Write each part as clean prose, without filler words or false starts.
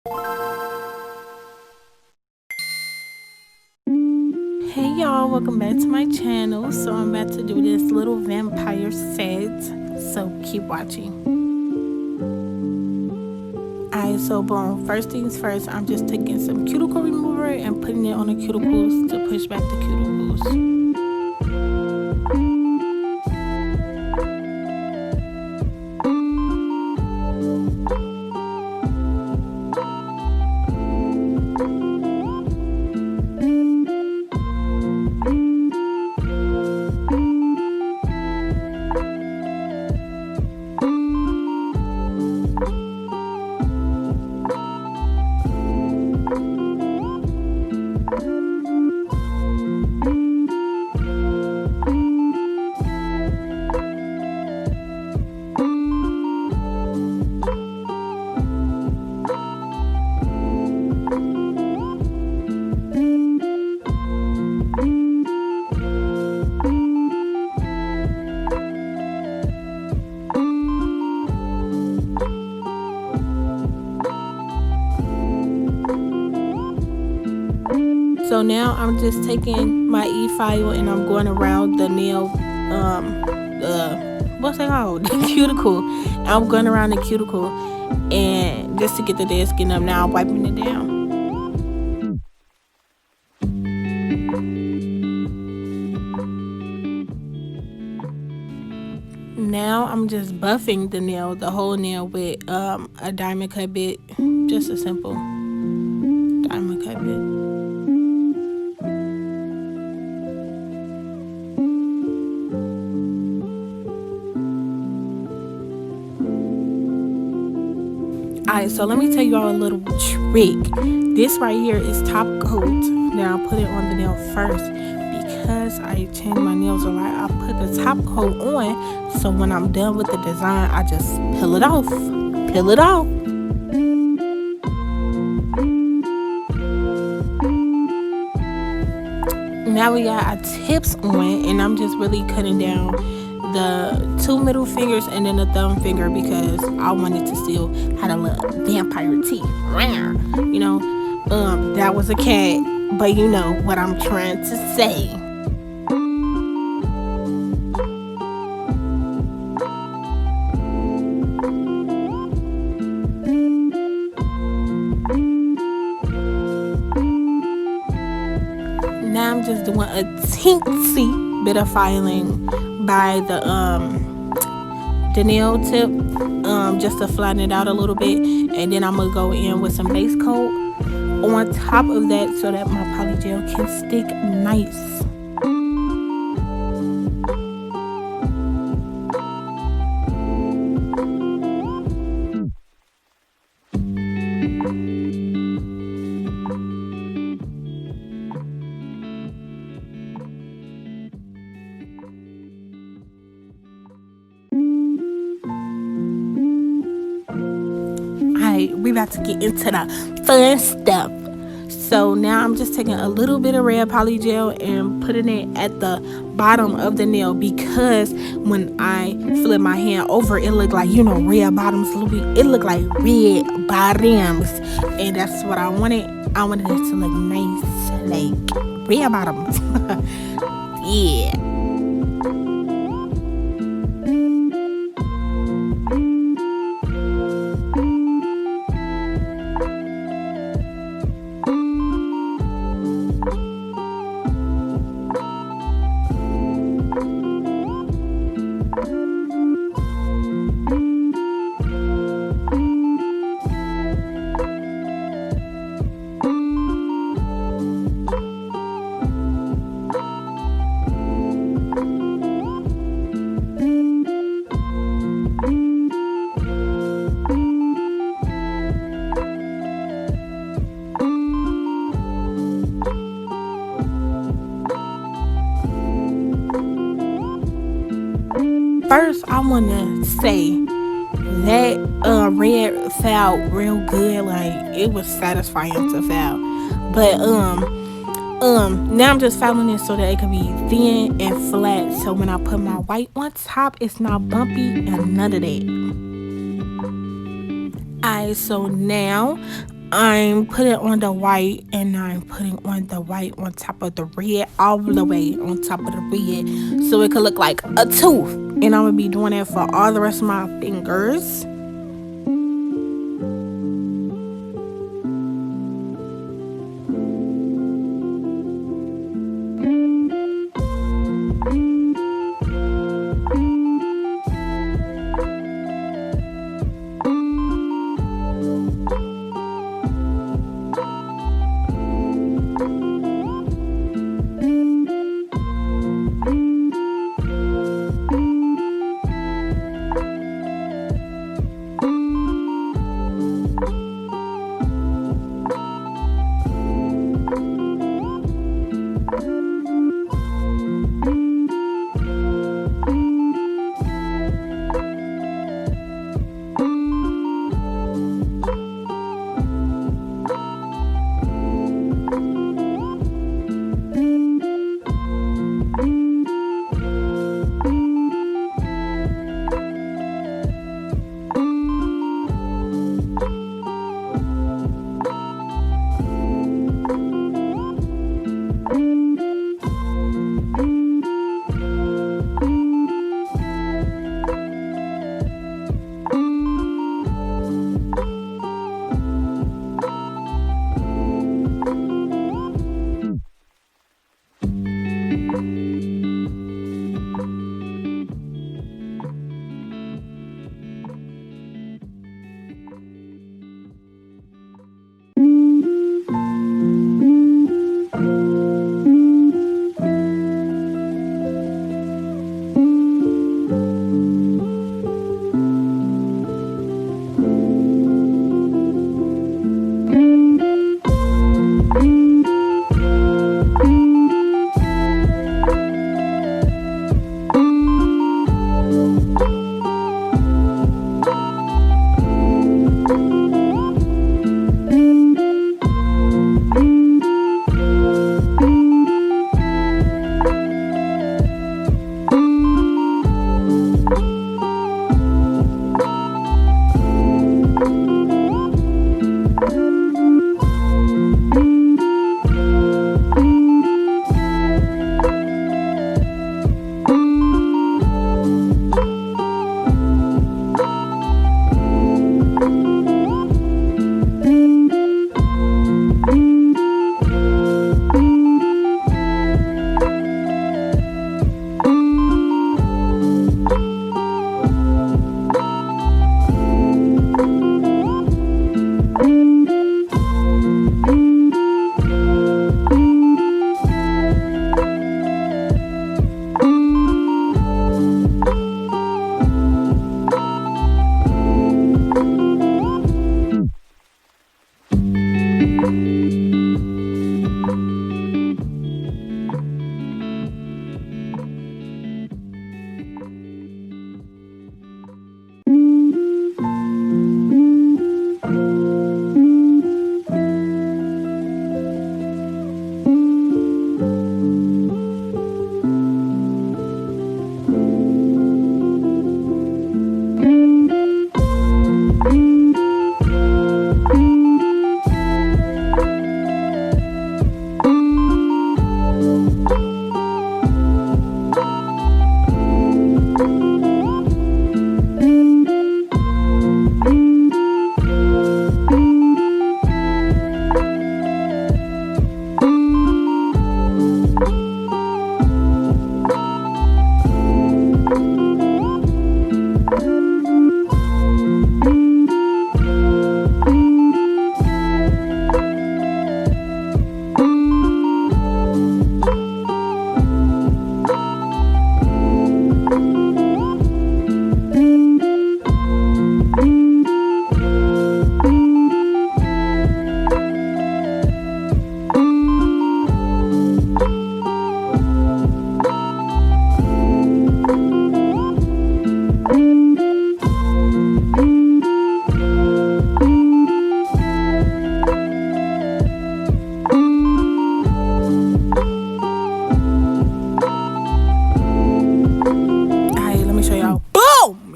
Hey y'all, welcome back to my channel. So I'm about to do this little vampire set, so keep watching. Alright, so boom, first things first, I'm just taking some cuticle remover and putting it on the cuticles to push back the cuticles. So now I'm just taking my e-file and I'm going around the nail, what's that called? The cuticle. I'm going around the cuticle and just to get the dead skin up. Now I'm wiping it down. Now I'm just buffing the nail, the whole nail with a diamond cut bit, just a simple diamond cut bit. Alright, so let me tell you all a little trick. This right here is top coat. Now I put it on the nail first because I change my nails a lot. I put the top coat on, so when I'm done with the design, I just peel it off. Peel it off. Now we got our tips on, and I'm just really cutting down the two middle fingers and then the thumb finger because I wanted to still have a little vampire teeth. You know, that was a cat, but you know what I'm trying to say. Now I'm just doing a teensy bit of filing by the nail tip, just to flatten it out a little bit, and then I'm gonna go in with some base coat on top of that so that my polygel can stick nice. We about to get into the fun stuff. So now I'm just taking a little bit of red polygel and putting it at the bottom of the nail because when I flip my hand over, it looked like, you know, red bottoms. It looked like red bottoms, and that's what I wanted. I wanted it to look nice, like red bottoms. Yeah. First, I want to say that red felt real good. Like, it was satisfying to feel. But now I'm just filing it so that it can be thin and flat. So when I put my white on top, it's not bumpy and none of that. Alright, so now I'm putting on the white, and I'm putting on the white on top of the red, all the way on top of the red, so it could look like a tooth. And I'm gonna be doing that for all the rest of my fingers.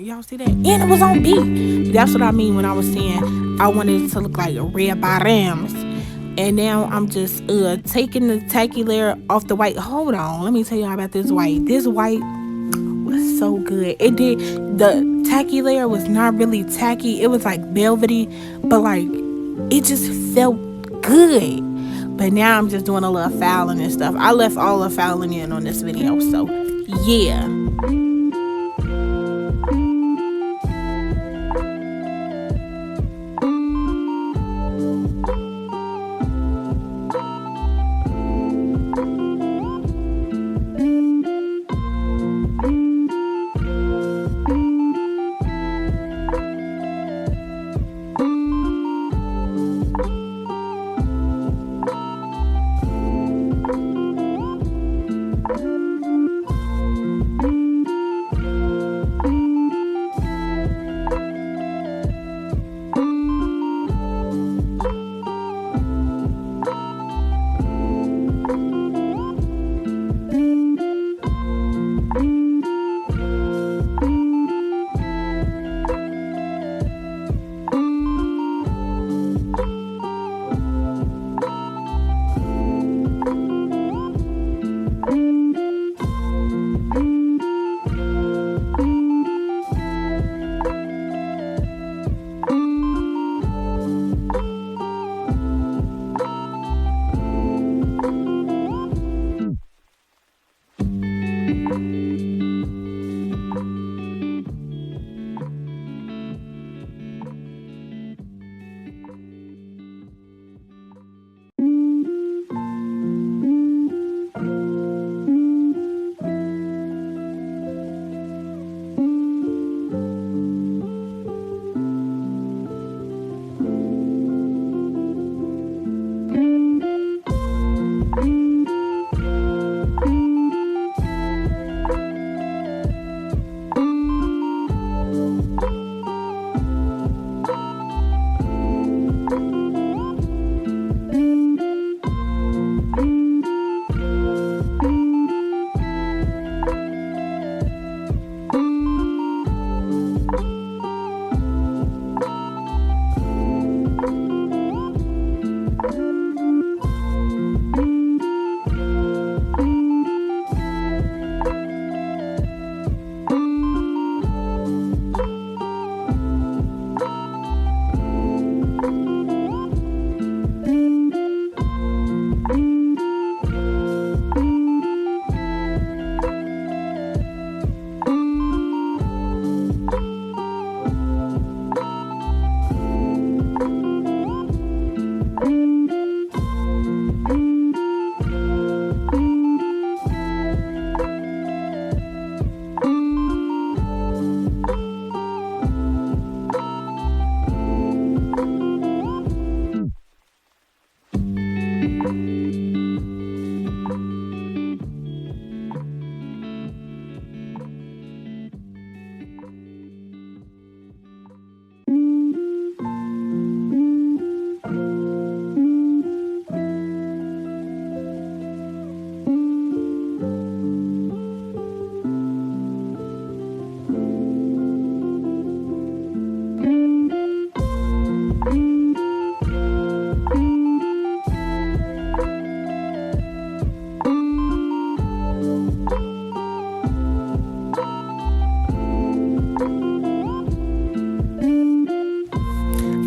Y'all see that? And it was on beat. That's what I mean when I was saying I wanted it to look like red bottoms. And now I'm just taking the tacky layer off the white. Hold on, let me tell y'all about this white. This white was so good. It did, the tacky layer was not really tacky. It was like velvety, but like it just felt good. But now I'm just doing a little fouling and stuff. I left all the fouling in on this video, so yeah.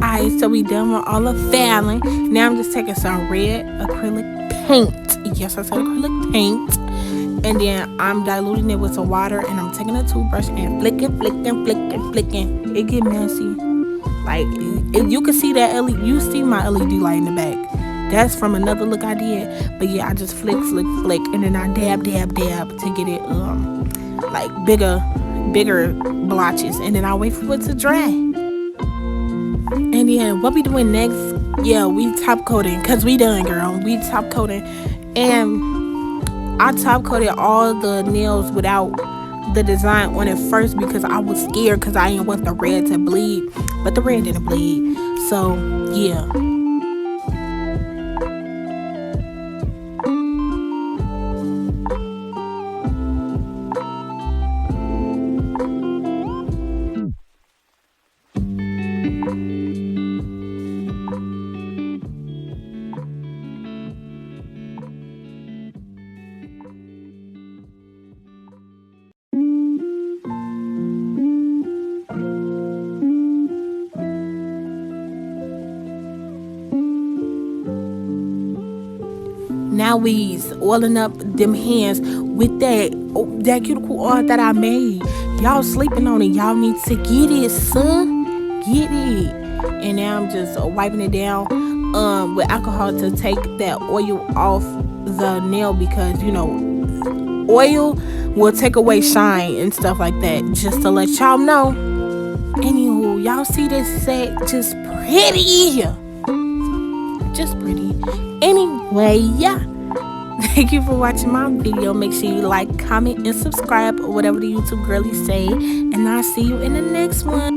Alright, so we done with all the fouling. Now I'm just taking some red acrylic paint. Yes, I said acrylic paint. And then I'm diluting it with some water, and I'm taking a toothbrush and flicking. It get messy. Like, if you can see that LED, you see my LED light in the back. That's from another look I did. But yeah, I just flick, and then I dab to get it like bigger blotches, and then I wait for it to dry. And yeah, what we doing next? Yeah, we top coating, cause we done, girl. We top coating, and I top coated all the nails without the design on it first because I was scared, cause I didn't want the red to bleed, but the red didn't bleed. So yeah. Now we's oiling up them hands with that cuticle oil that I made. Y'all sleeping on it. Y'all need to get it, son. Get it. And now I'm just wiping it down with alcohol to take that oil off the nail, because oil will take away shine and stuff like that, just to let y'all know. Anywho, y'all see this set? Just pretty. Just pretty. Anyway, yeah. Thank you for watching my video. Make sure you like, comment, and subscribe, or whatever the YouTube girlies say. And I'll see you in the next one.